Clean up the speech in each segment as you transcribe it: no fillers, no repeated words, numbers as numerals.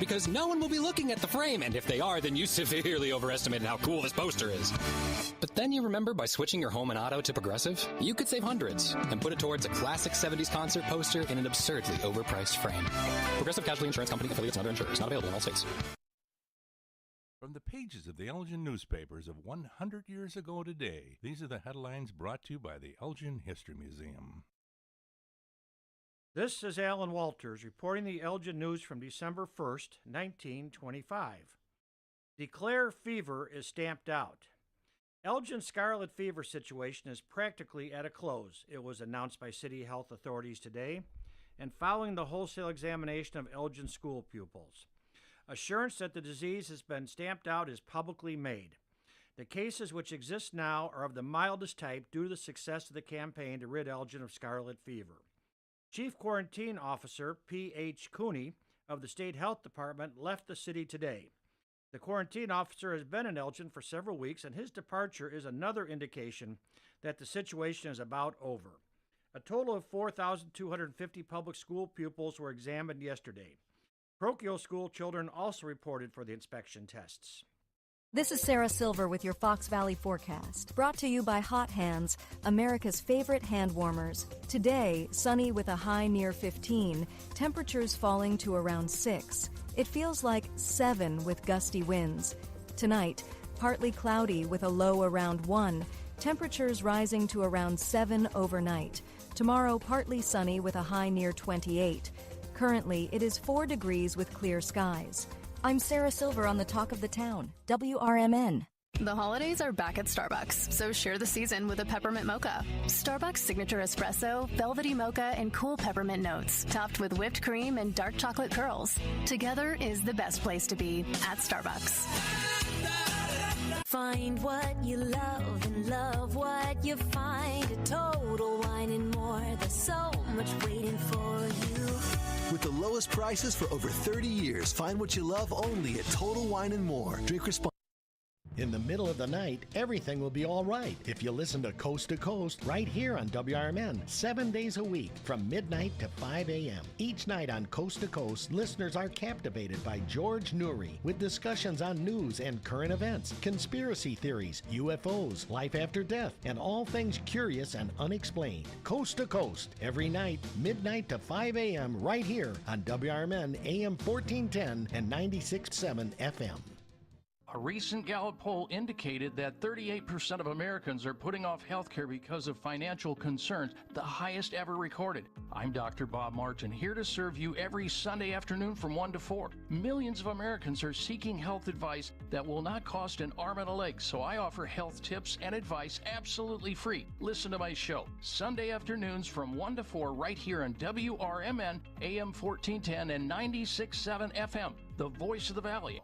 because no one will be looking at the frame, and if they are, then you severely overestimated how cool this poster is. But then you remember by switching your home and auto to Progressive, you could save hundreds and put it towards a classic 70s concert poster in an absurdly overpriced frame. Progressive Casualty Insurance Company, affiliates, and other insurers. Not available in all states. From the pages of the Elgin newspapers of 100 years ago today, these are the headlines brought to you by the Elgin History Museum. This is Alan Walters reporting the Elgin News from December 1st, 1925. Declare fever is stamped out. Elgin's scarlet fever situation is practically at a close. It was announced by city health authorities today, and following the wholesale examination of Elgin school pupils. Assurance that the disease has been stamped out is publicly made. The cases which exist now are of the mildest type due to the success of the campaign to rid Elgin of scarlet fever. Chief Quarantine Officer P.H. Cooney of the State Health Department left the city today. The quarantine officer has been in Elgin for several weeks, and his departure is another indication that the situation is about over. A total of 4,250 public school pupils were examined yesterday. Parochial school children also reported for the inspection tests. This is Sarah Silver with your Fox Valley forecast, brought to you by Hot Hands, America's favorite hand warmers. Today, sunny with a high near 15, temperatures falling to around 6. It feels like 7 with gusty winds. Tonight, partly cloudy with a low around 1, temperatures rising to around 7 overnight. Tomorrow, partly sunny with a high near 28. Currently, it is 4 degrees with clear skies. I'm Sarah Silver on the Talk of the Town, WRMN. The holidays are back at Starbucks, so share the season with a peppermint mocha. Starbucks signature espresso, velvety mocha, and cool peppermint notes, topped with whipped cream and dark chocolate curls. Together is the best place to be at Starbucks. Find what you love and love what you find. A Total Wine and More. There's so much waiting for you. With the lowest prices for over 30 years, find what you love only at Total Wine and More. Drink responsibly. In the middle of the night, everything will be all right if you listen to Coast right here on WRMN, 7 days a week from midnight to 5 a.m. Each night on Coast to Coast, listeners are captivated by George Noory with discussions on news and current events, conspiracy theories, UFOs, life after death, and all things curious and unexplained. Coast to Coast, every night, midnight to 5 a.m. right here on WRMN AM 1410 and 96.7 FM. A recent Gallup poll indicated that 38% of Americans are putting off health care because of financial concerns, the highest ever recorded. I'm Dr. Bob Martin, here to serve you every Sunday afternoon from 1 to 4. Millions of Americans are seeking health advice that will not cost an arm and a leg, so I offer health tips and advice absolutely free. Listen to my show, Sunday afternoons from 1 to 4 right here on WRMN, AM 1410 and 96.7 FM, the voice of the Valley.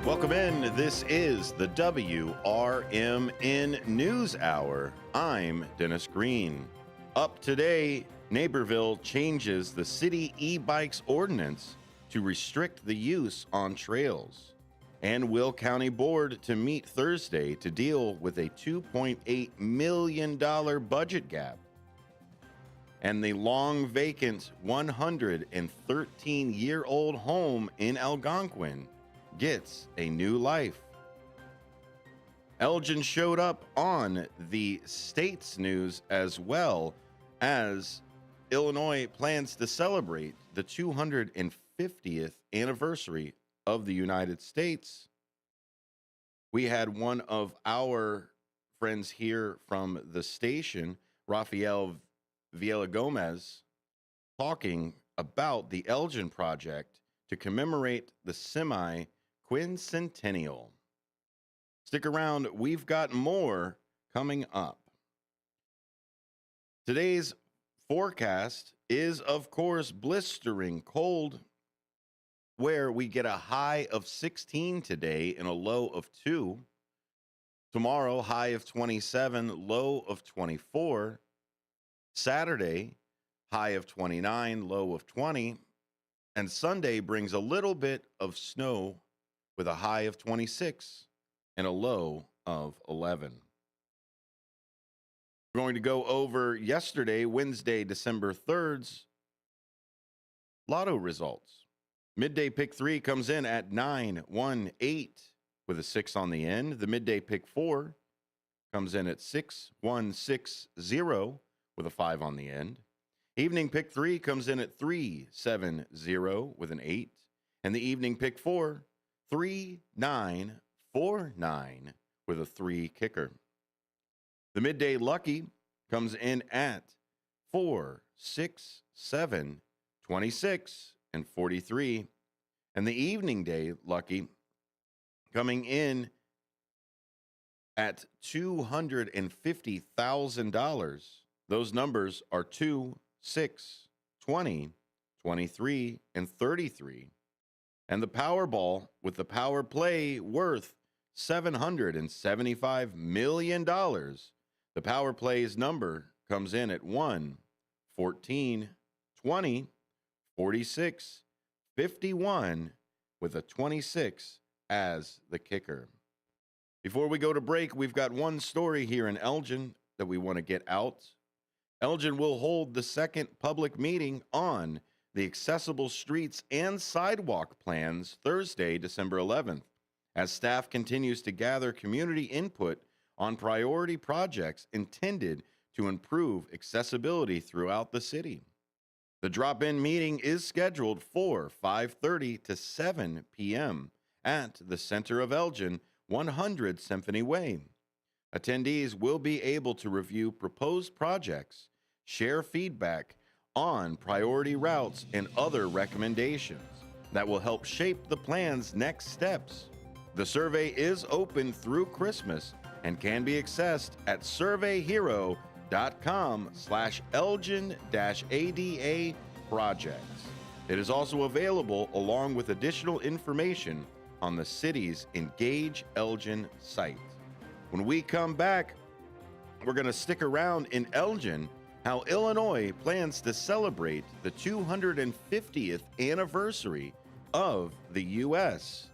Welcome in. This is the WRMN News Hour. I'm Dennis Green. Up today, Naperville changes the city e-bikes ordinance to restrict the use on trails. And Will County Board to meet Thursday to deal with a $2.8 million budget gap. And the long vacant 113-year-old home in Algonquin gets a new life. Elgin showed up on the state's news as well as Illinois plans to celebrate the 250th anniversary of the United States. We had one of our friends here from the station, Rafael Villagomez, talking about the Elgin project to commemorate the semi-quincentennial. Stick around, we've got more coming up. Today's forecast is, of course, blistering cold, where we get a high of 16 today and a low of 2. Tomorrow, high of 27, low of 24. Saturday, high of 29, low of 20. And Sunday brings a little bit of snow with a high of 26 and a low of 11. We're going to go over yesterday, Wednesday, December 3rd's lotto results. Midday pick 3 comes in at 918 with a 6 on the end. The midday pick 4 comes in at 6160 with a 5 on the end. Evening pick 3 comes in at 370 with an 8. And the evening pick 4, 3949 with a 3 kicker. The midday lucky comes in at 4, 6, 7, 26, and 43. And the evening day lucky coming in at $250,000. Those numbers are 2, 6, 20, 23, and 33. And the Powerball with the power play worth $775 million. The power play's number comes in at 1, 14, 20, 46, 51, with a 26 as the kicker. Before we go to break, we've got one story here in Elgin that we want to get out. Elgin will hold the second public meeting on the accessible streets and sidewalk plans Thursday, December 11th, as staff continues to gather community input on priority projects intended to improve accessibility throughout the city. The drop-in meeting is scheduled for 5:30 to 7 p.m. at the center of Elgin, 100 Symphony Way. Attendees will be able to review proposed projects, share feedback on priority routes, and other recommendations that will help shape the plan's next steps. The survey is open through Christmas and can be accessed at surveyhero.com/Elgin-ADA projects. It is also available along with additional information on the city's Engage Elgin site. When we come back, we're going to stick around in Elgin, how Illinois plans to celebrate the 250th anniversary of the U.S.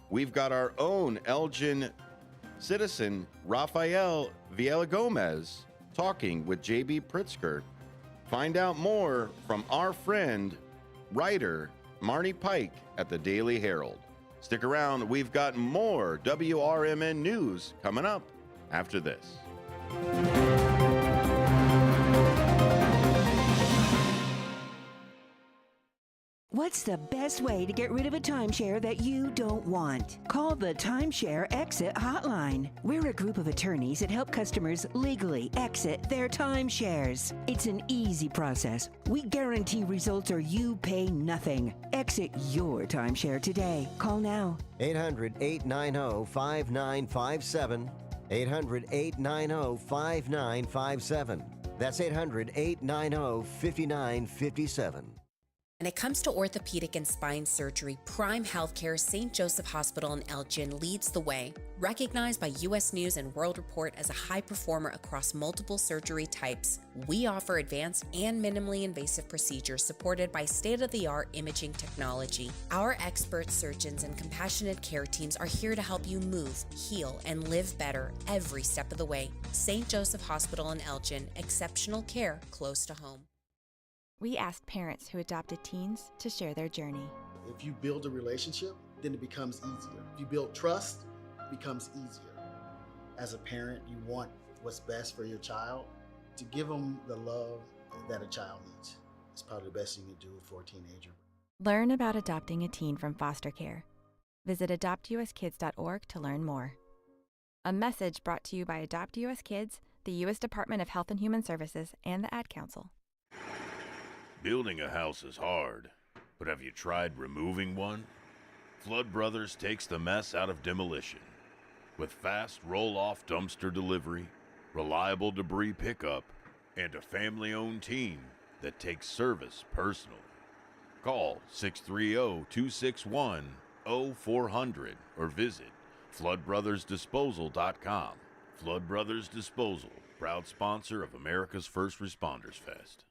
We've got our own Elgin citizen, Rafael Villagomez, talking with J.B. Pritzker. Find out more from our friend, writer Marnie Pike at the Daily Herald. Stick around. We've got more WRMN news coming up after this. What's the best way to get rid of a timeshare that you don't want? Call the Timeshare Exit Hotline. We're a group of attorneys that help customers legally exit their timeshares. It's an easy process. We guarantee results or you pay nothing. Exit your timeshare today. Call now. 800-890-5957. 800-890-5957. That's 800-890-5957. When it comes to orthopedic and spine surgery, Prime Healthcare St. Joseph Hospital in Elgin leads the way. Recognized by U.S. News and World Report as a high performer across multiple surgery types, we offer advanced and minimally invasive procedures supported by state-of-the-art imaging technology. Our expert surgeons and compassionate care teams are here to help you move, heal, and live better every step of the way. St. Joseph Hospital in Elgin, exceptional care close to home. We asked parents who adopted teens to share their journey. If you build a relationship, then it becomes easier. If you build trust, it becomes easier. As a parent, you want what's best for your child. To give them the love that a child needs is probably the best you can do for a teenager. Learn about adopting a teen from foster care. Visit adoptuskids.org to learn more. A message brought to you by Adopt US Kids, the U.S. Department of Health and Human Services, and the Ad Council. Building a house is hard, but have you tried removing one? Flood Brothers takes the mess out of demolition. With fast roll-off dumpster delivery, reliable debris pickup, and a family-owned team that takes service personally. Call 630-261-0400 or visit floodbrothersdisposal.com. Flood Brothers Disposal, proud sponsor of America's First Responders Fest.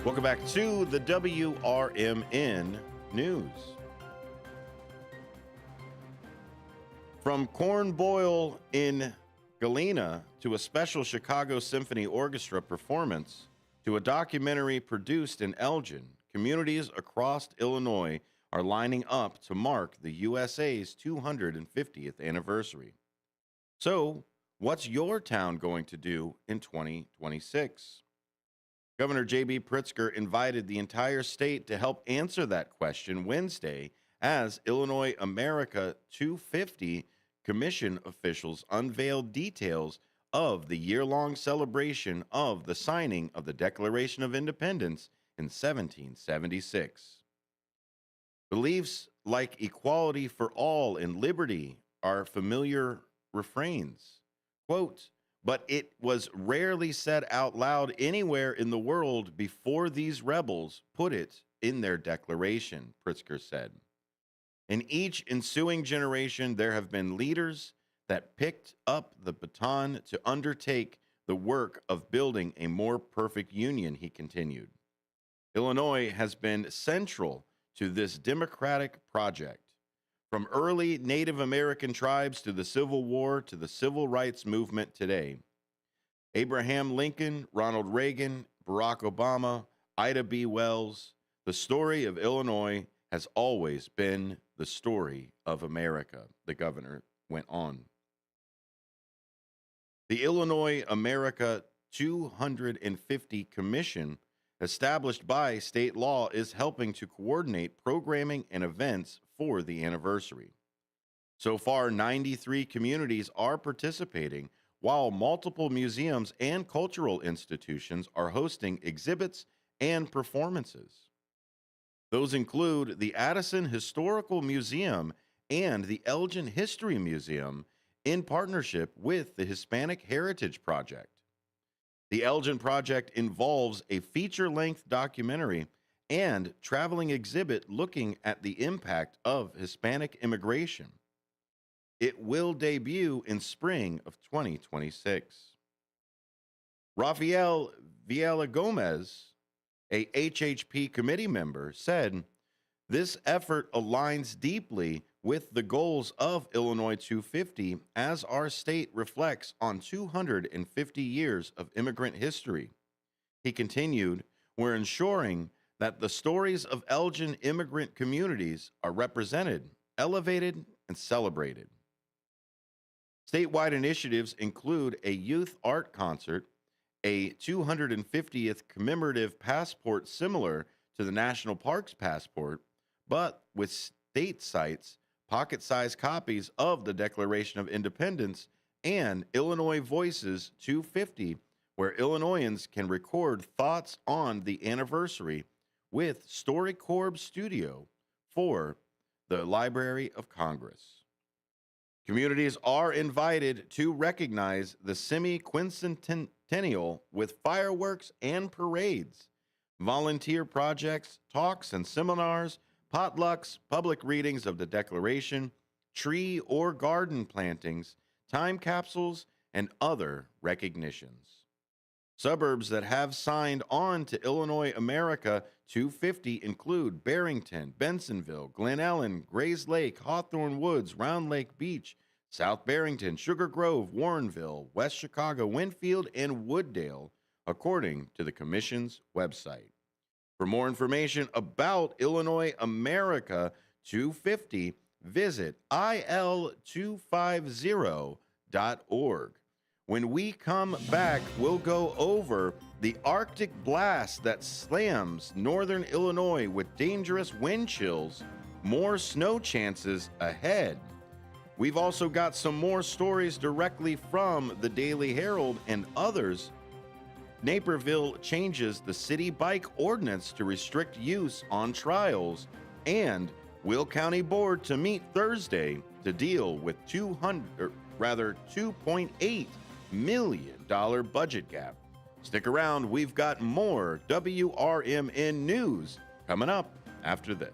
Welcome back to the WRMN News. From Corn Boil in Galena to a special Chicago Symphony Orchestra performance to a documentary produced in Elgin, communities across Illinois are lining up to mark the USA's 250th anniversary. So, what's your town going to do in 2026? Governor J.B. Pritzker invited the entire state to help answer that question Wednesday as Illinois America 250 Commission officials unveiled details of the year-long celebration of the signing of the Declaration of Independence in 1776. Beliefs like equality for all and liberty are familiar refrains. Quote, but it was rarely said out loud anywhere in the world before these rebels put it in their declaration, Pritzker said. In each ensuing generation, there have been leaders that picked up the baton to undertake the work of building a more perfect union, he continued. Illinois has been central to this democratic project. From early Native American tribes to the Civil War to the Civil Rights Movement today, Abraham Lincoln, Ronald Reagan, Barack Obama, Ida B. Wells, the story of Illinois has always been the story of America, the governor went on. The Illinois America 250 Commission, established by state law, is helping to coordinate programming and events for the anniversary. So far, 93 communities are participating, while multiple museums and cultural institutions are hosting exhibits and performances. Those include the Addison Historical Museum and the Elgin History Museum in partnership with the Hispanic Heritage Project. The Elgin Project involves a feature-length documentary and traveling exhibit looking at the impact of Hispanic immigration. It will debut in spring of 2026. Rafael Villagomez, a HHP committee member, said, "This effort aligns deeply with the goals of Illinois 250 as our state reflects on 250 years of immigrant history." He continued, "We're ensuring that the stories of Elgin immigrant communities are represented, elevated, and celebrated." Statewide initiatives include a youth art concert, a 250th commemorative passport similar to the National Parks Passport, but with state sites, pocket-sized copies of the Declaration of Independence, and Illinois Voices 250, where Illinoisans can record thoughts on the anniversary with StoryCorps Studio for the Library of Congress. Communities are invited to recognize the semi-quincentennial with fireworks and parades, volunteer projects, talks and seminars, potlucks, public readings of the Declaration, tree or garden plantings, time capsules, and other recognitions. Suburbs that have signed on to Illinois America 250 include Barrington, Bensonville, Glen Ellen, Grays Lake, Hawthorne Woods, Round Lake Beach, South Barrington, Sugar Grove, Warrenville, West Chicago, Winfield, and Wooddale, according to the Commission's website. For more information about Illinois America 250, visit il250.org. When we come back, we'll go over the Arctic blast that slams northern Illinois with dangerous wind chills, more snow chances ahead. We've also got some more stories directly from the Daily Herald and others. Naperville changes the city bike ordinance to restrict use on trials, and Will County Board to meet Thursday to deal with $2.8 million budget gap. Stick around, we've got more WRMN news coming up after this.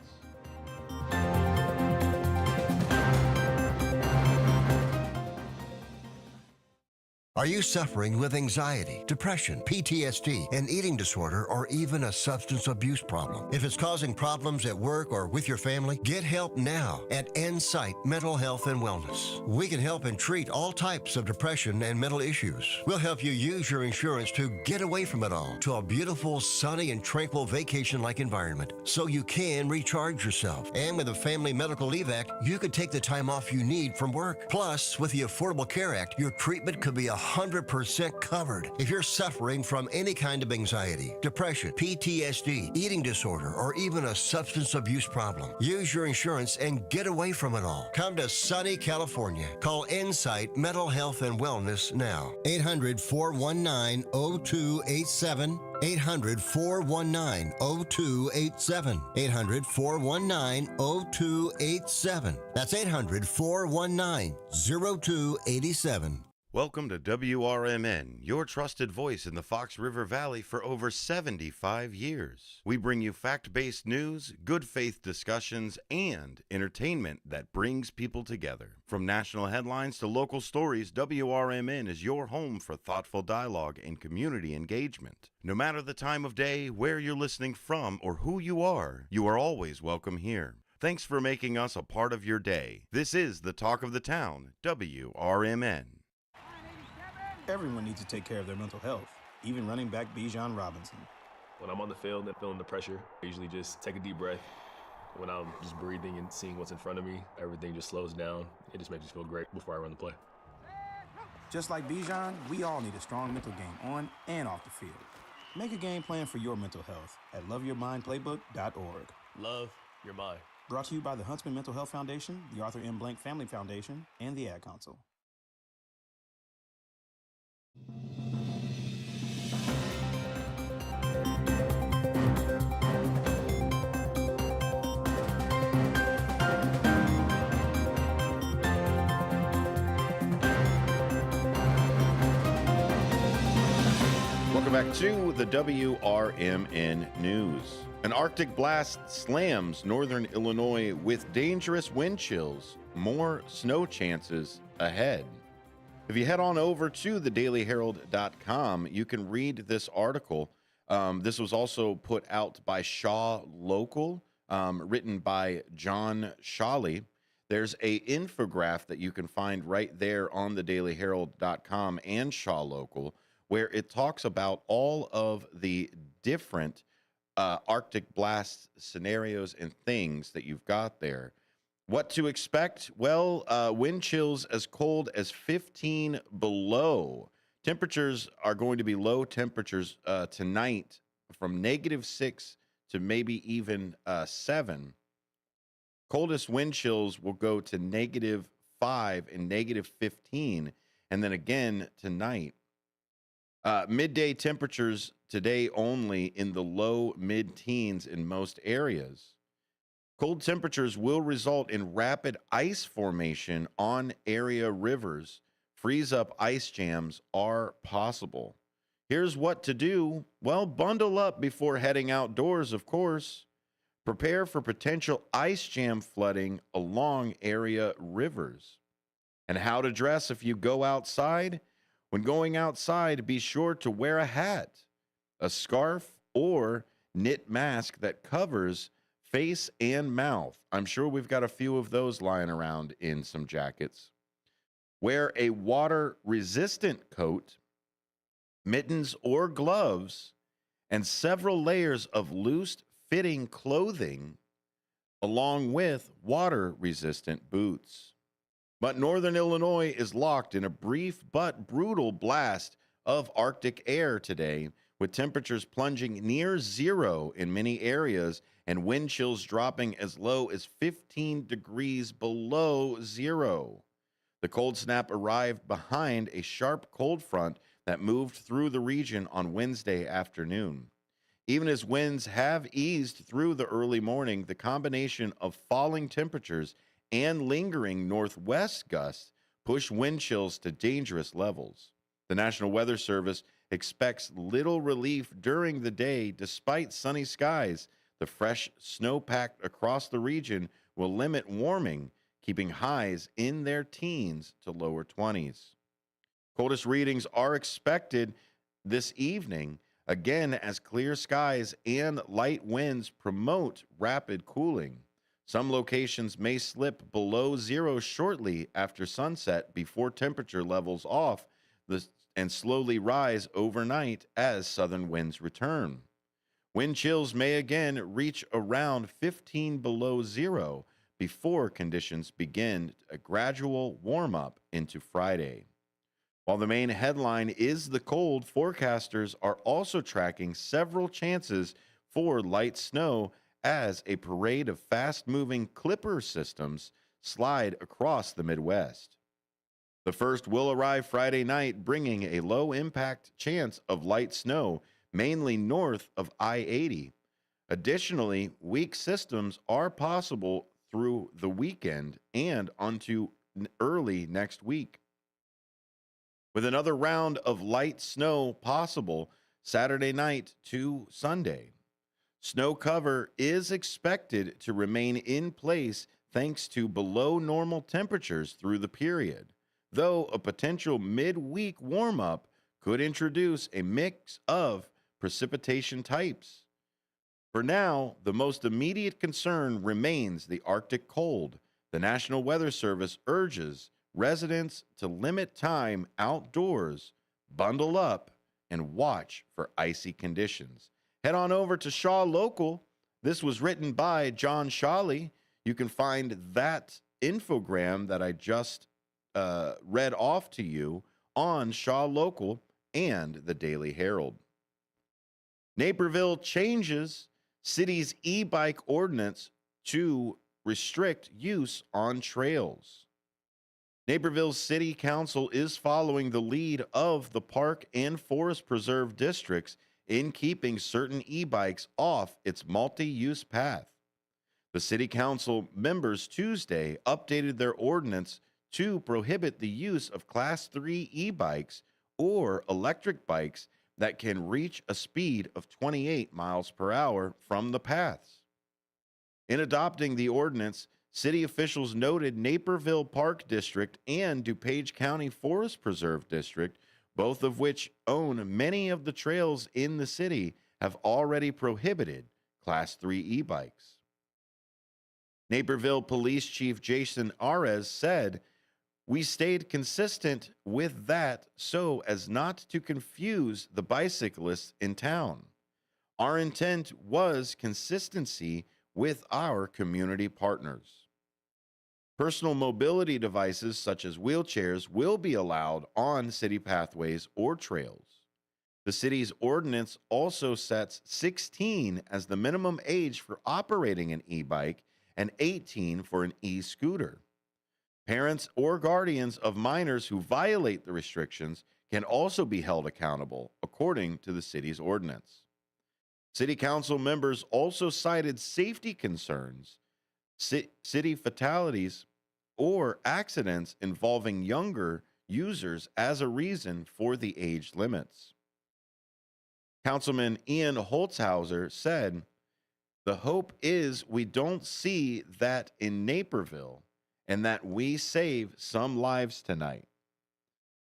Are you suffering with anxiety, depression, PTSD, an eating disorder, or even a substance abuse problem? If it's causing problems at work or with your family, get help now at Insight Mental Health and Wellness. We can help and treat all types of depression and mental issues. We'll help you use your insurance to get away from it all to a beautiful, sunny, and tranquil vacation-like environment so you can recharge yourself. And with the Family Medical Leave Act, you could take the time off you need from work. Plus, with the Affordable Care Act, your treatment could be 100% covered. If you're suffering from any kind of anxiety, depression, PTSD, eating disorder, or even a substance abuse problem, use your insurance and get away from it all. Come to sunny California. Call Insight Mental Health and Wellness now. 800-419-0287. 800-419-0287. 800-419-0287. That's 800-419-0287. Welcome to WRMN, your trusted voice in the Fox River Valley for over 75 years. We bring you fact-based news, good faith discussions, and entertainment that brings people together. From national headlines to local stories, WRMN is your home for thoughtful dialogue and community engagement. No matter the time of day, where you're listening from, or who you are always welcome here. Thanks for making us a part of your day. This is the Talk of the Town, WRMN. Everyone needs to take care of their mental health, even running back Bijan Robinson. When I'm on the field and feeling the pressure, I usually just take a deep breath. When I'm just breathing and seeing what's in front of me, everything just slows down. It just makes me feel great before I run the play. Just like Bijan, we all need a strong mental game on and off the field. Make a game plan for your mental health at loveyourmindplaybook.org. Love your mind. Brought to you by the Huntsman Mental Health Foundation, the Arthur M. Blank Family Foundation, and the Ad Council. Welcome back to the WRMN News. An Arctic blast slams northern Illinois with dangerous wind chills. More snow chances ahead. If you head on over to thedailyherald.com, you can read this article. This was also put out by Shaw Local, written by John Shawley. There's a infographic that you can find right there on thedailyherald.com and Shaw Local, where it talks about all of the different Arctic blast scenarios and things that you've got there. What to expect? Well, wind chills as cold as 15 below. Temperatures are going to be low temperatures tonight from -6 to maybe even 7. Coldest wind chills will go to -5 and -15, and then again tonight. Midday temperatures today only in the low mid-teens in most areas. Cold temperatures will result in rapid ice formation on area rivers. Freeze-up ice jams are possible. Here's what to do. Well, bundle up before heading outdoors, of course. Prepare for potential ice jam flooding along area rivers. And how to dress if you go outside? When going outside, be sure to wear a hat, a scarf, or knit mask that covers face and mouth. I'm sure we've got a few of those lying around in some jackets. Wear a water-resistant coat, mittens or gloves, and several layers of loose-fitting clothing, along with water-resistant boots. But northern Illinois is locked in a brief but brutal blast of Arctic air today, with temperatures plunging near zero in many areas and wind chills dropping as low as 15 degrees below zero. The cold snap arrived behind a sharp cold front that moved through the region on Wednesday afternoon. Even as winds have eased through the early morning, the combination of falling temperatures and lingering northwest gusts push wind chills to dangerous levels. The National Weather Service expects little relief during the day despite sunny skies. The fresh snowpack across the region will limit warming, keeping highs in their teens to lower 20s. Coldest readings are expected this evening, again as clear skies and light winds promote rapid cooling. Some locations may slip below zero shortly after sunset before temperature levels off and slowly rise overnight as southern winds return. Wind chills may again reach around 15 below zero before conditions begin a gradual warm-up into Friday. While the main headline is the cold, forecasters are also tracking several chances for light snow as a parade of fast-moving clipper systems slide across the Midwest. The first will arrive Friday night, bringing a low-impact chance of light snow, mainly north of I-80. Additionally, weak systems are possible through the weekend and onto early next week, with another round of light snow possible Saturday night to Sunday. Snow cover is expected to remain in place thanks to below normal temperatures through the period, though a potential midweek warm-up could introduce a mix of precipitation types. For now, the most immediate concern remains the Arctic cold. The National Weather Service urges residents to limit time outdoors, bundle up, and watch for icy conditions. Head on over to Shaw Local. This was written by John Shawley. You can find that infogram that I just read off to you on Shaw Local and the Daily Herald. Naperville changes city's e-bike ordinance to restrict use on trails. Naperville's City Council is following the lead of the Park and Forest Preserve districts in keeping certain e-bikes off its multi-use path. The City Council members Tuesday updated their ordinance to prohibit the use of Class 3 e-bikes or electric bikes that can reach a speed of 28 miles per hour from the paths. In adopting the ordinance, city officials noted Naperville Park District and DuPage County Forest Preserve District, both of which own many of the trails in the city, have already prohibited Class 3 e-bikes. Naperville Police Chief Jason Arez said, "We stayed consistent with that so as not to confuse the bicyclists in town. Our intent was consistency with our community partners." Personal mobility devices such as wheelchairs will be allowed on city pathways or trails. The city's ordinance also sets 16 as the minimum age for operating an e-bike and 18 for an e-scooter. Parents or guardians of minors who violate the restrictions can also be held accountable, according to the city's ordinance. City council members also cited safety concerns, city fatalities, or accidents involving younger users as a reason for the age limits. Councilman Ian Holtzhauser said, "The hope is we don't see that in Naperville and that we save some lives tonight."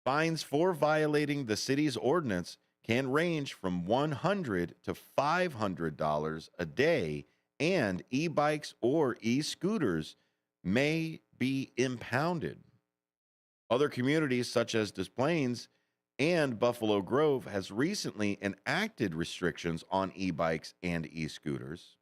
Fines for violating the city's ordinance can range from $100 to $500 a day, and e-bikes or e-scooters may be impounded. Other communities such as Des Plaines and Buffalo Grove has recently enacted restrictions on e-bikes and e-scooters.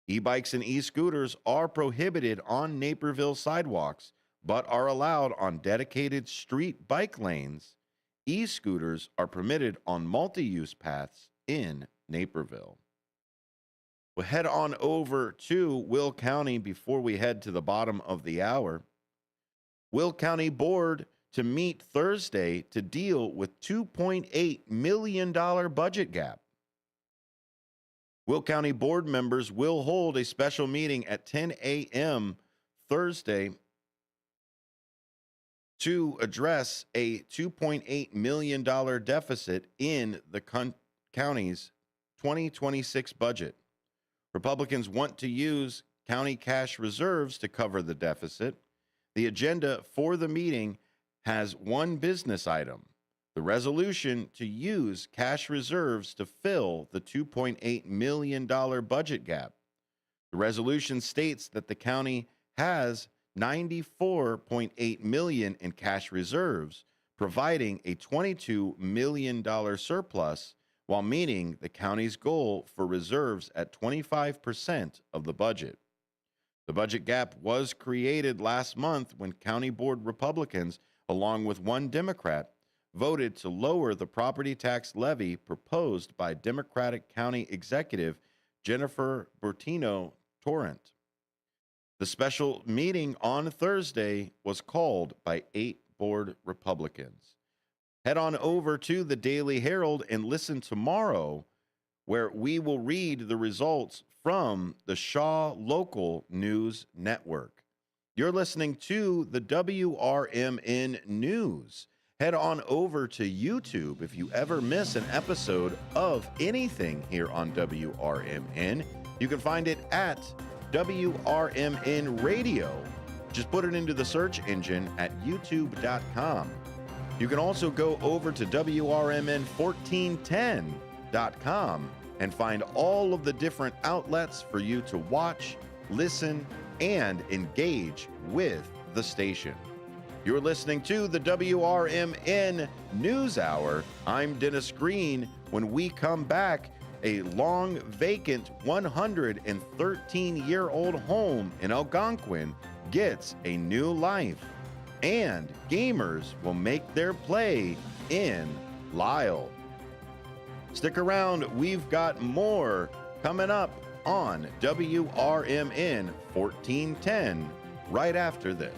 E-bikes and e-scooters are prohibited on Naperville sidewalks, but are allowed on dedicated street bike lanes. E-scooters are permitted on multi-use paths in Naperville. We'll head on over to Will County before we head to the bottom of the hour. Will County Board to meet Thursday to deal with $2.8 million budget gap. Will County Board members will hold a special meeting at 10 a.m. Thursday to address a $2.8 million deficit in the county's 2026 budget. Republicans want to use county cash reserves to cover the deficit. The agenda for the meeting has one business item: the resolution to use cash reserves to fill the $2.8 million budget gap. The resolution states that the county has $94.8 million in cash reserves, providing a $22 million surplus while meeting the county's goal for reserves at 25% of the budget. The budget gap was created last month when County Board Republicans, along with one Democrat, voted to lower the property tax levy proposed by Democratic County Executive Jennifer Bertino Torrent. The special meeting on Thursday was called by 8 board Republicans. Head on over to the Daily Herald and listen tomorrow, where we will read the results from the Shaw Local News Network. You're listening to the WRMN News. Head on over to YouTube if you ever miss an episode of anything here on WRMN. You can find it at WRMN Radio. Just put it into the search engine at youtube.com. You can also go over to WRMN1410.com and find all of the different outlets for you to watch, listen, and engage with the station. You're listening to the WRMN News Hour. I'm Dennis Green. When we come back, a long vacant 113-year-old home in Algonquin gets a new life, and gamers will make their play in Lyle. Stick around, we've got more coming up on WRMN 1410 right after this.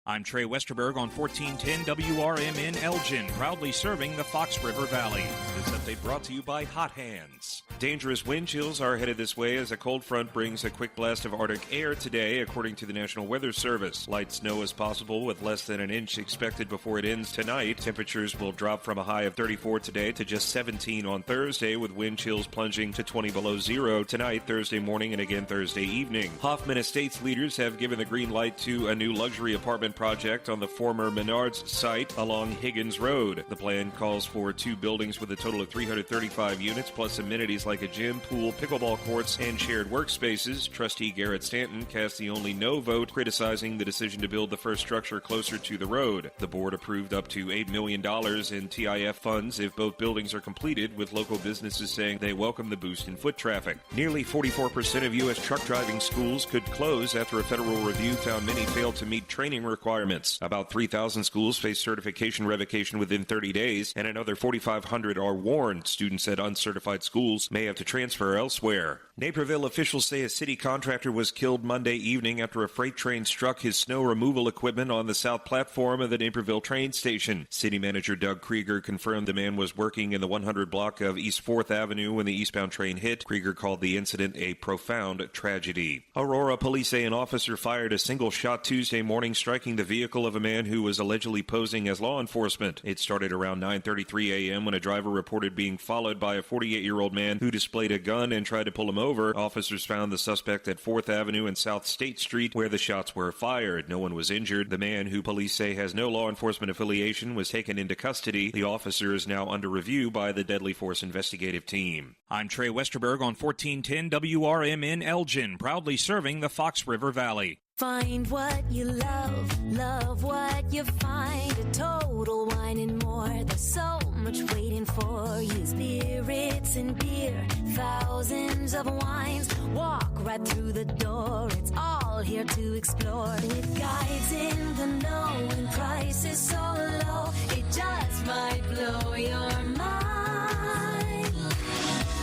I'm Trey Westerberg on 1410 WRMN Elgin, proudly serving the Fox River Valley. This update brought to you by Hot Hands. Dangerous wind chills are headed this way as a cold front brings a quick blast of Arctic air today, according to the National Weather Service. Light snow is possible with less than an inch expected before it ends tonight. Temperatures will drop from a high of 34 today to just 17 on Thursday, with wind chills plunging to 20 below zero tonight, Thursday morning, and again Thursday evening. Hoffman Estates leaders have given the green light to a new luxury apartment project on the former Menards site along Higgins Road. The plan calls for 2 buildings with a total of 335 units, plus amenities like a gym, pool, pickleball courts, and shared workspaces. Trustee Garrett Stanton cast the only no vote, criticizing the decision to build the first structure closer to the road. The board approved up to $8 million in TIF funds if both buildings are completed, with local businesses saying they welcome the boost in foot traffic. Nearly 44% of U.S. truck driving schools could close after a federal review found many failed to meet training requirements. About 3,000 schools face certification revocation within 30 days, and another 4,500 are warned students at uncertified schools may have to transfer elsewhere. Naperville officials say a city contractor was killed Monday evening after a freight train struck his snow removal equipment on the south platform of the Naperville train station. City manager Doug Krieger confirmed the man was working in the 100 block of East 4th Avenue when the eastbound train hit. Krieger called the incident a profound tragedy. Aurora police say an officer fired a single shot Tuesday morning, striking the vehicle of a man who was allegedly posing as law enforcement. It started around 9:33 a.m. when a driver reported being followed by a 48-year-old man who displayed a gun and tried to pull him over. Officers found the suspect at 4th Avenue and South State Street, where the shots were fired. No one was injured. The man, who police say has no law enforcement affiliation, was taken into custody. The officer is now under review by the Deadly Force Investigative Team. I'm Trey Westerberg on 1410 WRMN Elgin, proudly serving the Fox River Valley. Find what you love, love what you find. A Total Wine and More. There's so much waiting for you. Spirits and beer, thousands of wines. Walk right through the door. It's all here to explore. With guides in the know and prices so low, it just might blow your mind.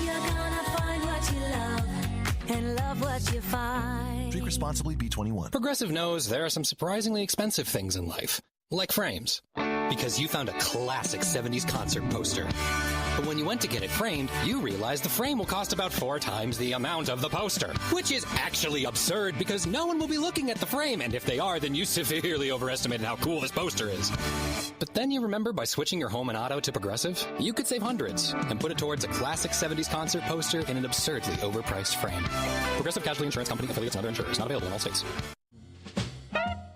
You're gonna find what you love and love what you find. Drink responsibly, B21. Progressive knows there are some surprisingly expensive things in life, like frames. because you found a classic 70s concert poster. But when you went to get it framed, you realized the frame will cost about 4 times the amount of the poster, which is actually absurd because no one will be looking at the frame, and if they are, then you severely overestimated how cool this poster is. But then you remember by switching your home and auto to Progressive, you could save hundreds and put it towards a classic 70s concert poster in an absurdly overpriced frame. Progressive Casualty Insurance Company, affiliates, and other insurers. Not available in all states.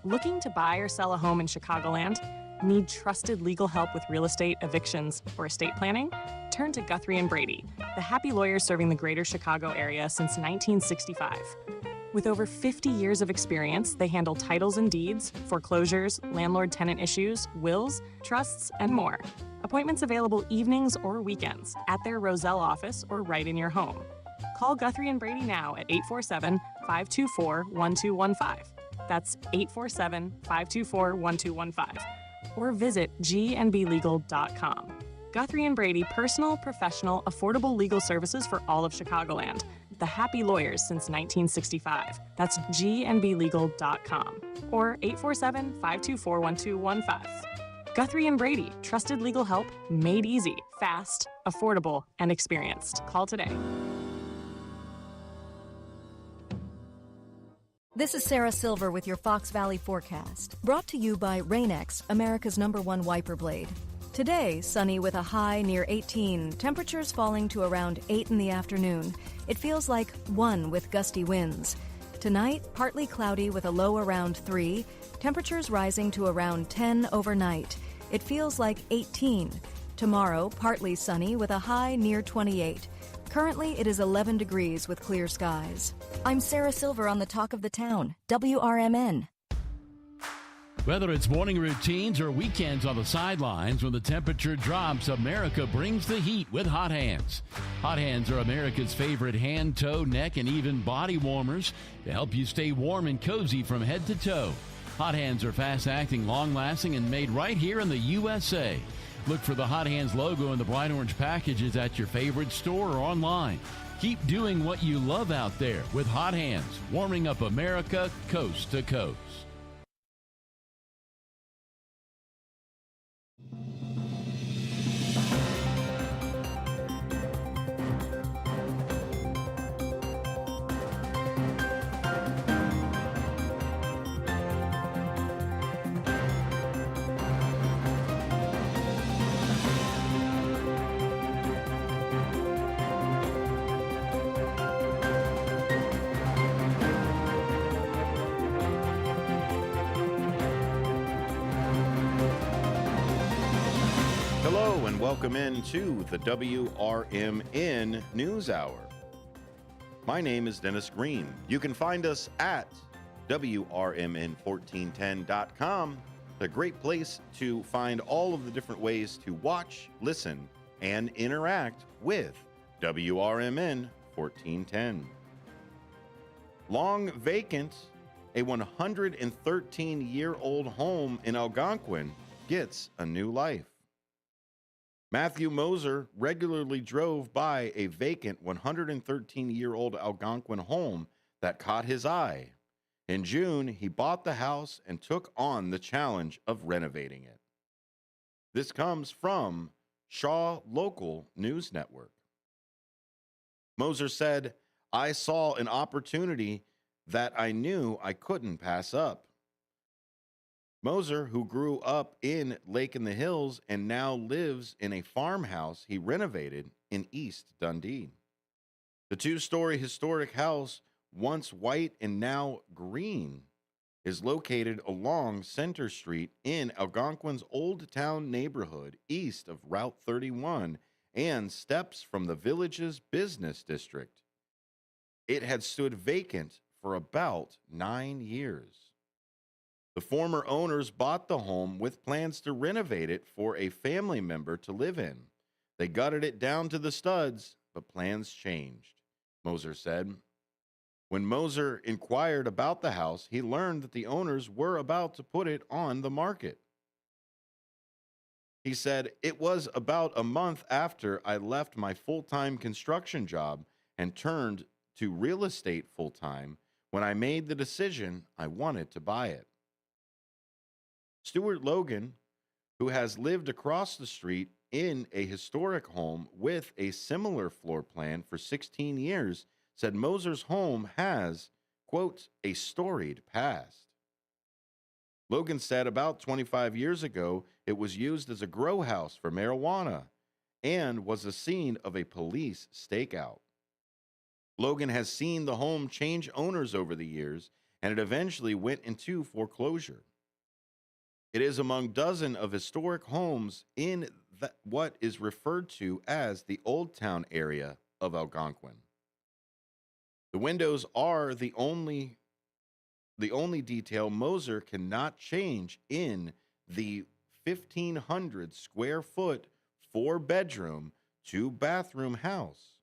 Looking to buy or sell a home in Chicagoland? Need trusted legal help with real estate, evictions, or estate planning? Turn to Guthrie and Brady, the happy lawyers serving the greater Chicago area since 1965. With over 50 years of experience, they handle titles and deeds, foreclosures, landlord-tenant issues, wills, trusts, and more. Appointments available evenings or weekends at their Roselle office or right in your home. Call Guthrie and Brady now at 847-524-1215. That's 847-524-1215. Or visit gnblegal.com. Guthrie and Brady, personal, professional, affordable legal services for all of Chicagoland. The happy lawyers since 1965. That's gnblegal.com. Or 847-524-1215. Guthrie and Brady, trusted legal help made easy, fast, affordable, and experienced. Call today. This is Sarah Silver with your Fox Valley forecast, brought to you by Rain-X, America's #1 wiper blade. Today, sunny with a high near 18, temperatures falling to around 8 in the afternoon. It feels like 1 with gusty winds. Tonight, partly cloudy with a low around 3, temperatures rising to around 10 overnight. It feels like 18. Tomorrow, partly sunny with a high near 28. Currently, it is 11 degrees with clear skies. I'm Sarah Silver on the Talk of the Town, WRMN. Whether it's morning routines or weekends on the sidelines, when the temperature drops, America brings the heat with Hot Hands. Hot Hands are America's favorite hand, toe, neck, and even body warmers to help you stay warm and cozy from head to toe. Hot Hands are fast-acting, long-lasting, and made right here in the USA. Look for the Hot Hands logo in the bright orange packages at your favorite store or online. Keep doing what you love out there with Hot Hands, warming up America coast to coast. Welcome into the WRMN News Hour. My name is Dennis Green. You can find us at WRMN1410.com, a great place to find all of the different ways to watch, listen, and interact with WRMN 1410. Long vacant, a 113-year-old home in Algonquin gets a new life. Matthew Moser regularly drove by a vacant 113-year-old Algonquin home that caught his eye. In June, he bought the house and took on the challenge of renovating it. This comes from Shaw Local News Network. Moser said, "I saw an opportunity that I knew I couldn't pass up." Moser, who grew up in Lake in the Hills and now lives in a farmhouse he renovated in East Dundee. The 2-story historic house, once white and now green, is located along Center Street in Algonquin's Old Town neighborhood east of Route 31 and steps from the village's business district. It had stood vacant for about 9 years. The former owners bought the home with plans to renovate it for a family member to live in. They gutted it down to the studs, but plans changed, Moser said. When Moser inquired about the house, he learned that the owners were about to put it on the market. He said, "It was about a month after I left my full-time construction job and turned to real estate full-time when I made the decision I wanted to buy it." Stuart Logan, who has lived across the street in a historic home with a similar floor plan for 16 years, said Moser's home has, quote, a storied past. Logan said about 25 years ago, it was used as a grow house for marijuana and was the scene of a police stakeout. Logan has seen the home change owners over the years, and it eventually went into foreclosure. It is among dozen of historic homes in what is referred to as the Old Town area of Algonquin. The windows are the only detail Moser cannot change in the 1,500 square foot, 4-bedroom, 2-bathroom house.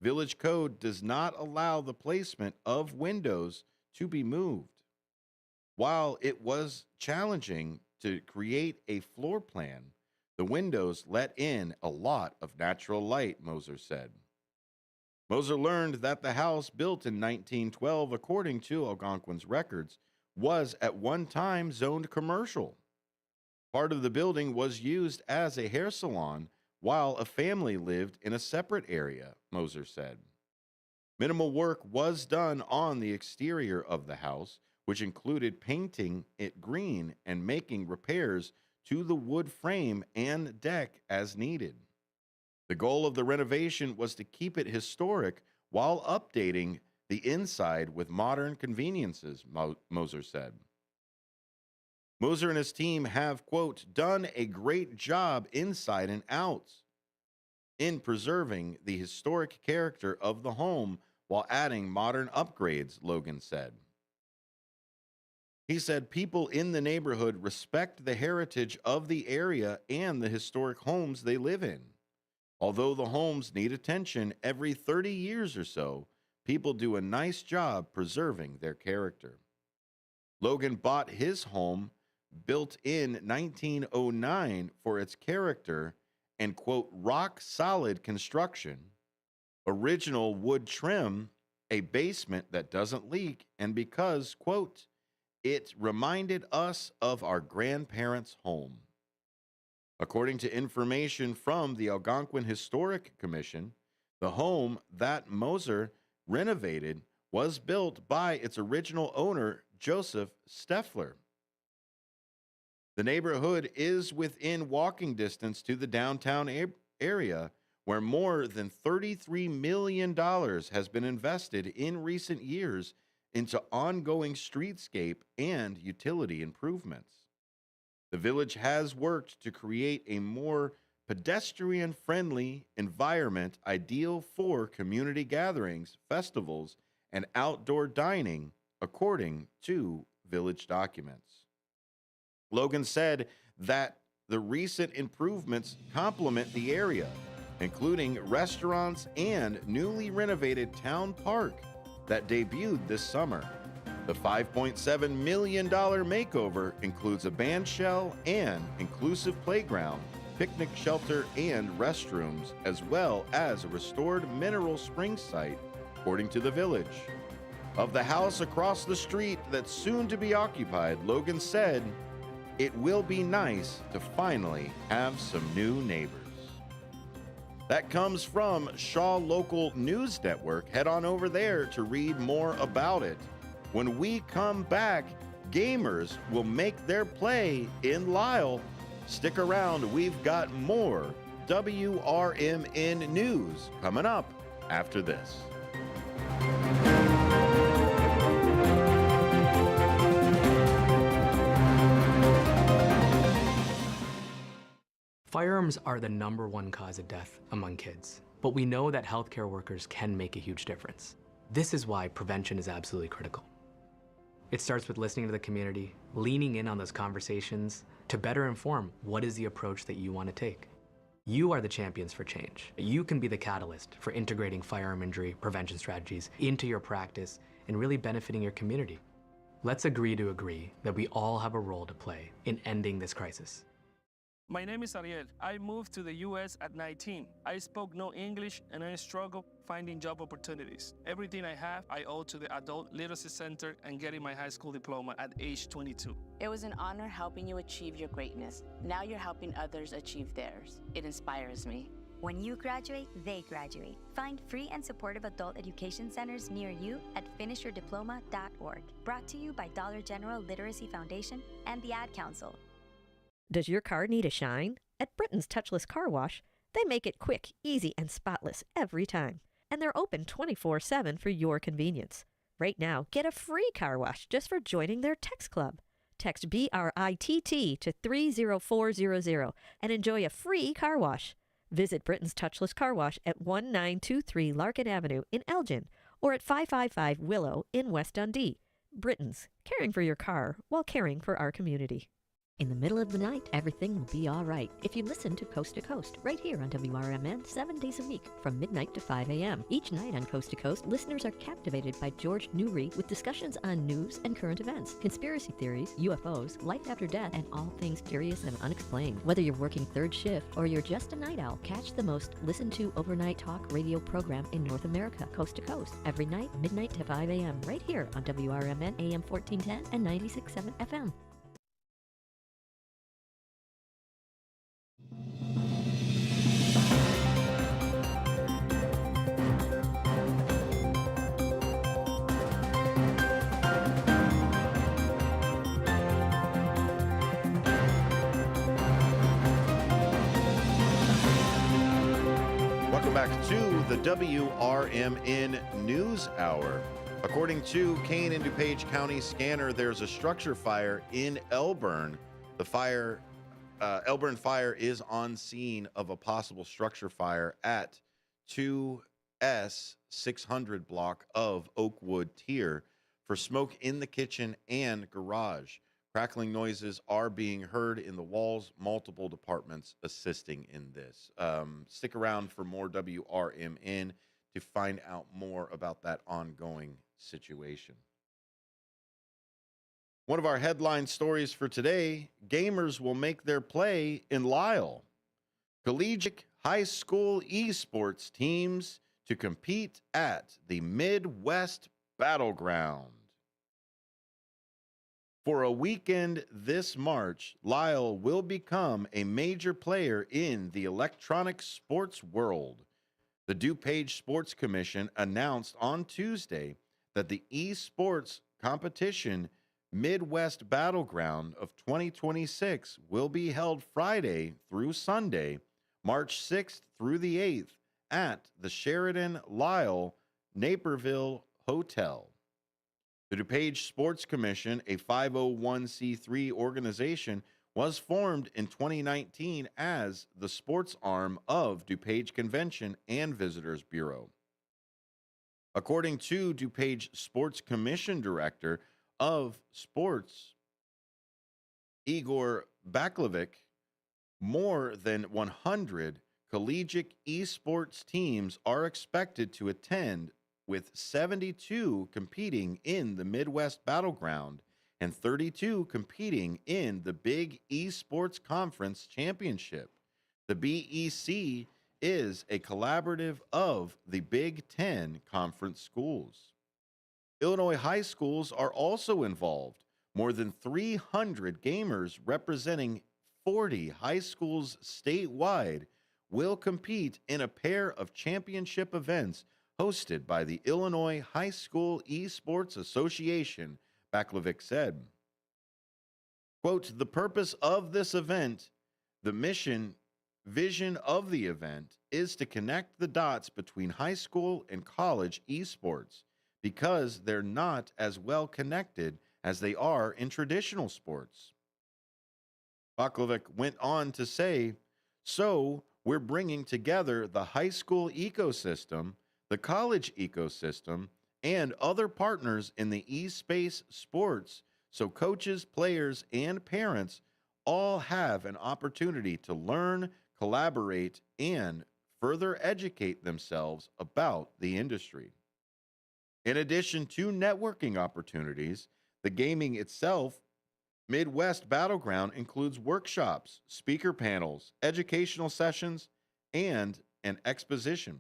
Village code does not allow the placement of windows to be moved. While it was challenging to create a floor plan, the windows let in a lot of natural light, Moser said. Moser learned that the house, built in 1912 according to Algonquin's records, was at one time zoned commercial. Part of the building was used as a hair salon, while a family lived in a separate area, Moser said. Minimal work was done on the exterior of the house, which included painting it green and making repairs to the wood frame and deck as needed. The goal of the renovation was to keep it historic while updating the inside with modern conveniences, Moser said. Moser and his team have, quote, done a great job inside and out in preserving the historic character of the home while adding modern upgrades, Logan said. He said people in the neighborhood respect the heritage of the area and the historic homes they live in. Although the homes need attention every 30 years or so, people do a nice job preserving their character. Logan bought his home, built in 1909, for its character and, quote, rock-solid construction, original wood trim, a basement that doesn't leak, and because, quote, it reminded us of our grandparents' home. According to information from the Algonquin Historic Commission, the home that Moser renovated was built by its original owner, Joseph Steffler. The neighborhood is within walking distance to the downtown area, where more than $33 million has been invested in recent years into ongoing streetscape and utility improvements. The village has worked to create a more pedestrian-friendly environment ideal for community gatherings, festivals, and outdoor dining, according to village documents. Logan said that the recent improvements complement the area, including restaurants and newly renovated town park that debuted this summer. The $5.7 million makeover includes a band shell and inclusive playground, picnic shelter, and restrooms, as well as a restored mineral spring site, according to the village. Of the house across the street that's soon to be occupied, Logan said, it will be nice to finally have some new neighbors. That comes from Shaw Local News Network. Head on over there to read more about it. When we come back, gamers will make their play in Lyle. Stick around, we've got more WRMN news coming up after this. Firearms are the #1 cause of death among kids, but we know that healthcare workers can make a huge difference. This is why prevention is absolutely critical. It starts with listening to the community, leaning in on those conversations to better inform what is the approach that you want to take. You are the champions for change. You can be the catalyst for integrating firearm injury prevention strategies into your practice and really benefiting your community. Let's agree to agree that we all have a role to play in ending this crisis. My name is Ariel. I moved to the U.S. at 19. I spoke no English and I struggled finding job opportunities. Everything I have, I owe to the Adult Literacy Center and getting my high school diploma at age 22. It was an honor helping you achieve your greatness. Now you're helping others achieve theirs. It inspires me. When you graduate, they graduate. Find free and supportive adult education centers near you at finishyourdiploma.org. Brought to you by Dollar General Literacy Foundation and the Ad Council. Does your car need a shine? At Britain's Touchless Car Wash, they make it quick, easy, and spotless every time. And they're open 24/7 for your convenience. Right now, get a free car wash just for joining their text club. Text BRITT to 30400 and enjoy a free car wash. Visit Britain's Touchless Car Wash at 1923 Larkin Avenue in Elgin or at 555 Willow in West Dundee. Britain's, caring for your car while caring for our community. In the middle of the night, everything will be all right if you listen to Coast, right here on WRMN 7 days a week from midnight to 5 a.m. Each night on Coast to Coast, listeners are captivated by George Newry with discussions on news and current events, conspiracy theories, UFOs, life after death, and all things curious and unexplained. Whether you're working third shift or you're just a night owl, catch the most listened to overnight talk radio program in North America, Coast to Coast, every night, midnight to 5 a.m. right here on WRMN AM 1410 and 96.7 FM. Welcome back to the WRMN News Hour. According to Kane and DuPage County Scanner, there's a structure fire in Elburn. The Elburn Fire is on scene of a possible structure fire at 2S 600 block of Oakwood Tier for smoke in the kitchen and garage. Crackling noises are being heard in the walls, multiple departments assisting in this. Stick around for more WRMN to find out more about that ongoing situation. One of our headline stories for today, gamers will make their play in Lyle. Collegiate high school esports teams to compete at the Midwest Battleground. For a weekend this March, Lyle will become a major player in the electronic sports world. The DuPage Sports Commission announced on Tuesday that the esports competition Midwest Battleground of 2026 will be held Friday through Sunday, March 6th through the 8th at the Sheridan Lyle Naperville Hotel. The DuPage Sports Commission, a 501c3 organization, was formed in 2019 as the sports arm of DuPage Convention and Visitors Bureau. According to DuPage Sports Commission Director of Sports, Igor Baklovic, more than 100 collegiate esports teams are expected to attend, with 72 competing in the Midwest Battleground and 32 competing in the Big Esports Conference Championship. The BEC is a collaborative of the Big Ten Conference schools. Illinois high schools are also involved. More than 300 gamers representing 40 high schools statewide will compete in a pair of championship events hosted by the Illinois High School Esports Association, Baklovic said. Quote, the purpose of this event, the vision of the event is to connect the dots between high school and college esports because they're not as well connected as they are in traditional sports. Baklovic went on to say, so we're bringing together the high school ecosystem, the college ecosystem, and other partners in the e-space sports so coaches, players, and parents all have an opportunity to learn, collaborate, and further educate themselves about the industry. In addition to networking opportunities, the gaming itself Midwest Battleground includes workshops, speaker panels, educational sessions, and an exposition.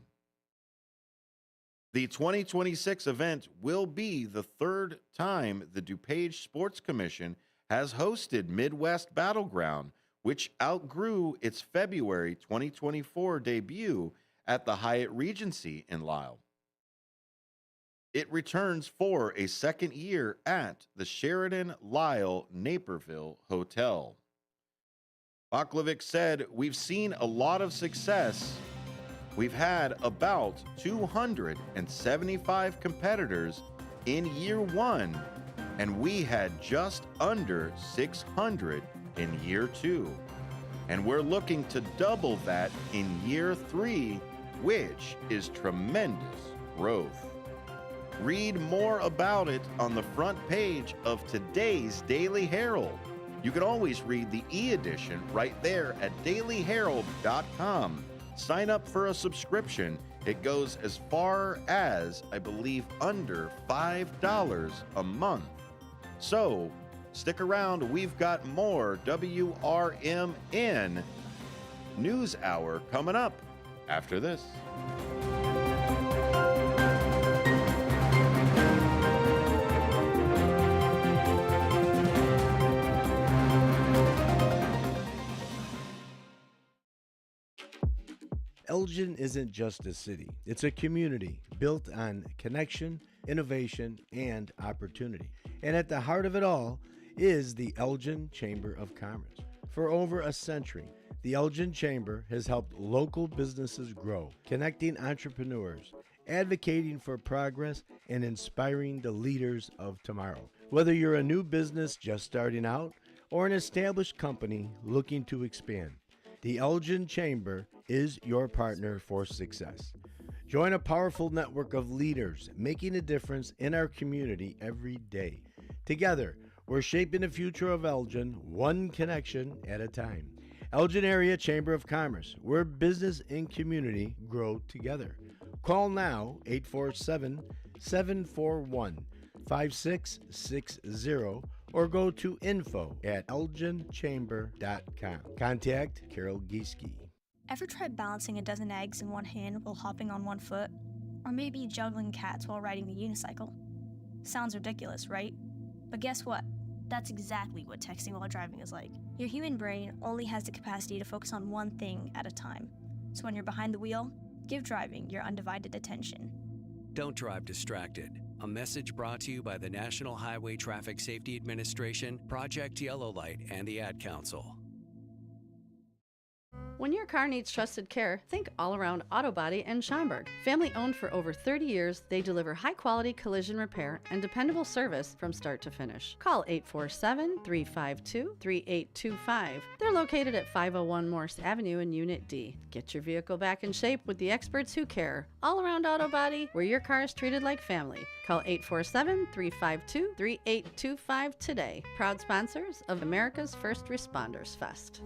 The 2026 event will be the third time the DuPage Sports Commission has hosted Midwest Battleground, which outgrew its February 2024 debut at the Hyatt Regency in Lisle. It returns for a second year at the Sheridan Lisle Naperville Hotel. Baklovic said, "We've seen a lot of success. We've had about 275 competitors in year one, and we had just under 600 in year two. And we're looking to double that in year three, which is tremendous growth." Read more about it on the front page of today's Daily Herald. You can always read the e-edition right there at dailyherald.com. Sign up for a subscription. It goes as far as, I believe, under $5 a month. So, stick around. We've got more WRMN News Hour coming up after this. Elgin isn't just a city, it's a community built on connection, innovation, and opportunity. And at the heart of it all is the Elgin Chamber of Commerce. For over a century, the Elgin Chamber has helped local businesses grow, connecting entrepreneurs, advocating for progress, and inspiring the leaders of tomorrow. Whether you're a new business just starting out or an established company looking to expand, the Elgin Chamber is your partner for success. Join a powerful network of leaders making a difference in our community every day. Together, we're shaping the future of Elgin, one connection at a time. Elgin Area Chamber of Commerce, where business and community grow together. Call now, 847-741-5660, or go to info@elginchamber.com. Contact Carol Gieske. Ever tried balancing a dozen eggs in one hand while hopping on one foot? Or maybe juggling cats while riding a unicycle? Sounds ridiculous, right? But guess what? That's exactly what texting while driving is like. Your human brain only has the capacity to focus on one thing at a time. So when you're behind the wheel, give driving your undivided attention. Don't drive distracted. A message brought to you by the National Highway Traffic Safety Administration, Project Yellow Light, and the Ad Council. When your car needs trusted care, think All Around Auto Body in Schaumburg. Family owned for over 30 years, they deliver high-quality collision repair and dependable service from start to finish. Call 847-352-3825. They're located at 501 Morse Avenue in Unit D. Get your vehicle back in shape with the experts who care. All Around Auto Body, where your car is treated like family. Call 847-352-3825 today. Proud sponsors of America's First Responders Fest.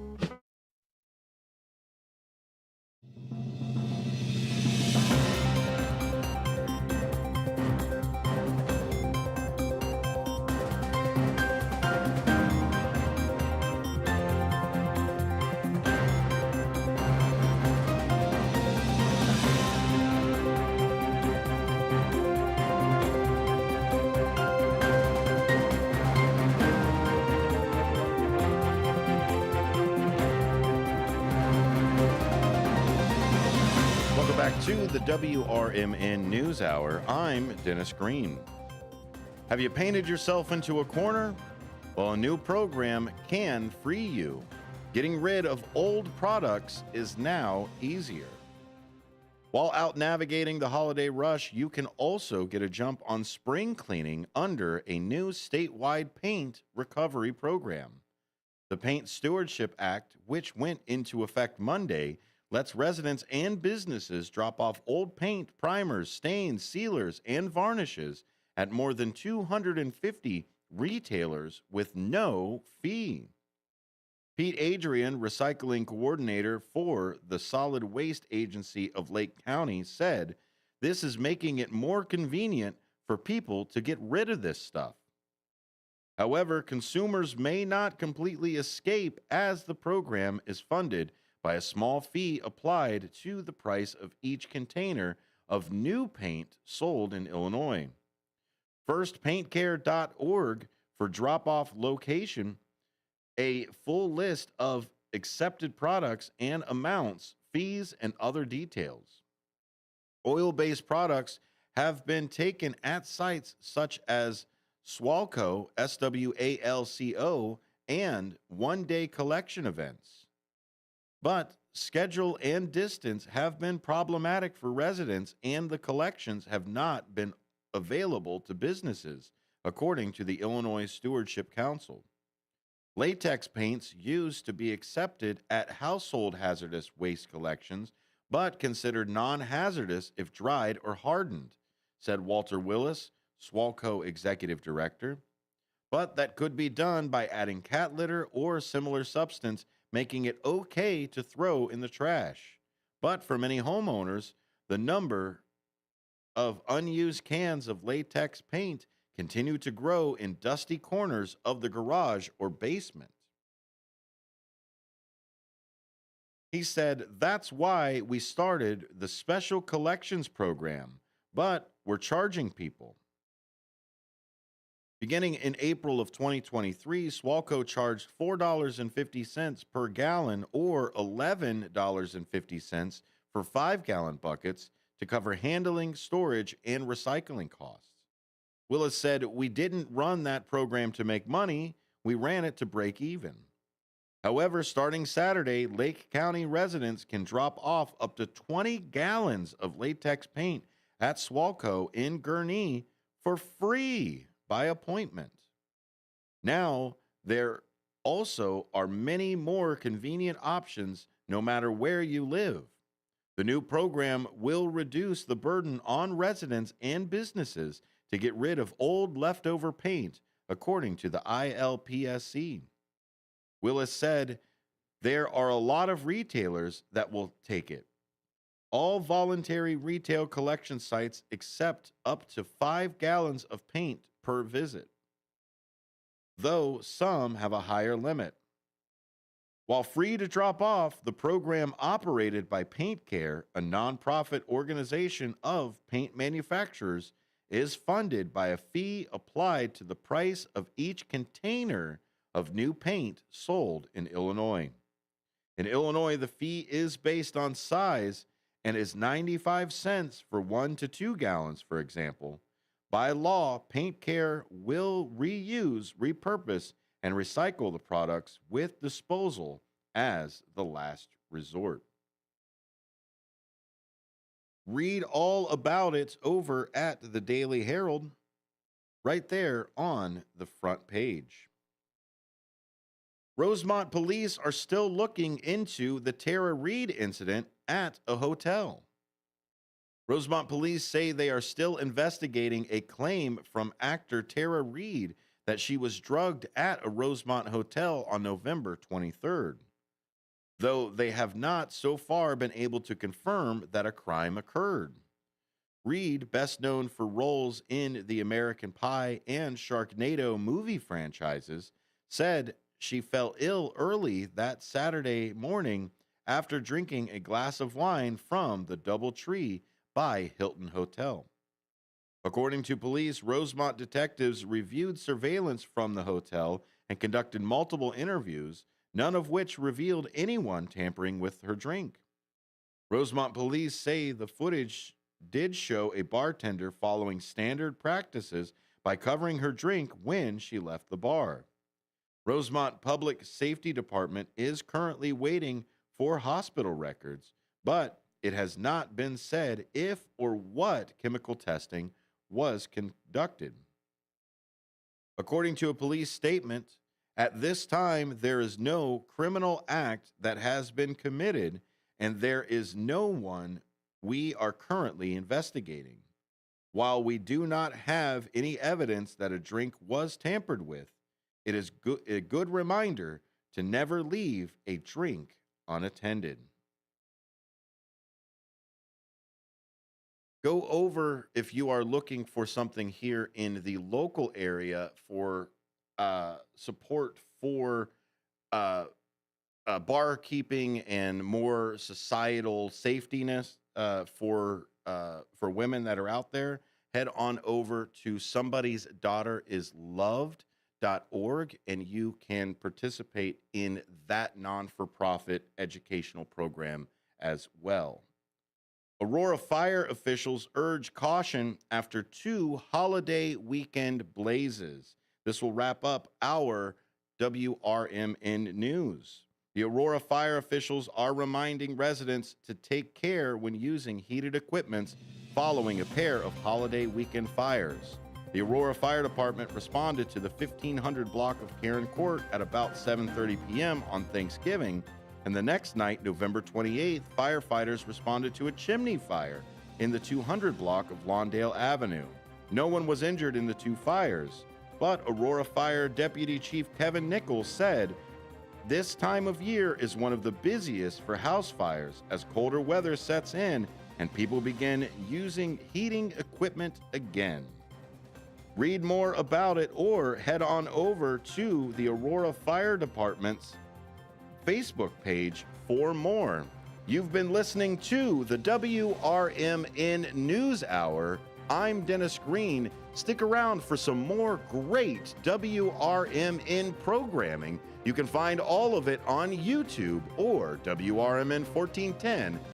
Back to the WRMN News Hour. I'm Dennis Green. Have you painted yourself into a corner? Well, a new program can free you. Getting rid of old products is now easier. While out navigating the holiday rush, you can also get a jump on spring cleaning under a new statewide paint recovery program. The Paint Stewardship Act, which went into effect Monday, lets residents and businesses drop off old paint, primers, stains, sealers, and varnishes at more than 250 retailers with no fee. Pete Adrian, recycling coordinator for the Solid Waste Agency of Lake County, said this is making it more convenient for people to get rid of this stuff. However, consumers may not completely escape as the program is funded by a small fee applied to the price of each container of new paint sold in Illinois. FirstPaintCare.org for drop-off location, a full list of accepted products and amounts, fees, and other details. Oil-based products have been taken at sites such as Swalco, SWALCO, and one-day collection events. But schedule and distance have been problematic for residents, and the collections have not been available to businesses, according to the Illinois Stewardship Council. Latex paints used to be accepted at household hazardous waste collections, but considered non-hazardous if dried or hardened, said Walter Willis, Swalco Executive Director. But that could be done by adding cat litter or a similar substance, making it okay to throw in the trash. But for many homeowners, the number of unused cans of latex paint continue to grow in dusty corners of the garage or basement. He said, "That's why we started the special collections program, but we're charging people." Beginning in April of 2023, Swalco charged $4.50 per gallon or $11.50 for 5-gallon buckets to cover handling, storage, and recycling costs. Willis said, "We didn't run that program to make money. We ran it to break even." However, starting Saturday, Lake County residents can drop off up to 20 gallons of latex paint at Swalco in Gurnee for free by appointment. Now, there also are many more convenient options no matter where you live. The new program will reduce the burden on residents and businesses to get rid of old leftover paint, according to the ILPSC. Willis said, "There are a lot of retailers that will take it. All voluntary retail collection sites accept up to 5 gallons of paint per visit, though some have a higher limit. While free to drop off, the program operated by Paint Care, a nonprofit organization of paint manufacturers, is funded by a fee applied to the price of each container of new paint sold in Illinois. In Illinois, the fee is based on size and is 95 cents for 1 to 2 gallons, for example. By law, Paint Care will reuse, repurpose, and recycle the products with disposal as the last resort. Read all about it over at the Daily Herald, right there on the front page. Rosemont police are still looking into the Tara Reid incident at a hotel. Rosemont police say they are still investigating a claim from actor Tara Reid that she was drugged at a Rosemont hotel on November 23rd, though they have not so far been able to confirm that a crime occurred. Reid, best known for roles in the American Pie and Sharknado movie franchises, said she fell ill early that Saturday morning after drinking a glass of wine from the DoubleTree by Hilton Hotel. According to police, Rosemont detectives reviewed surveillance from the hotel and conducted multiple interviews, none of which revealed anyone tampering with her drink. Rosemont police say the footage did show a bartender following standard practices by covering her drink when she left the bar. Rosemont Public Safety Department is currently waiting for hospital records, but it has not been said if or what chemical testing was conducted. According to a police statement, at this time, there is no criminal act that has been committed, and there is no one we are currently investigating. While we do not have any evidence that a drink was tampered with, it is a good reminder to never leave a drink unattended. Go over if you are looking for something here in the local area for support for barkeeping and more societal safetyness for women that are out there, head on over to somebody'sdaughterisloved.org and you can participate in that non-for-profit educational program as well. Aurora fire officials urge caution after 2 holiday weekend blazes. This will wrap up our WRMN news. The Aurora fire officials are reminding residents to take care when using heated equipment following a pair of holiday weekend fires. The Aurora Fire Department responded to the 1500 block of Karen Court at about 7:30 p.m. on Thanksgiving, and the next night, November 28th, firefighters responded to a chimney fire in the 200 block of Lawndale Avenue. No one was injured in the 2 fires, but Aurora Fire Deputy Chief Kevin Nichols said, "This time of year is one of the busiest for house fires as colder weather sets in and people begin using heating equipment again." Read more about it or head on over to the Aurora Fire Department's Facebook page for more. You've been listening to the WRMN News Hour. I'm Dennis Green. Stick around for some more great WRMN programming. You can find all of it on YouTube or WRMN 1410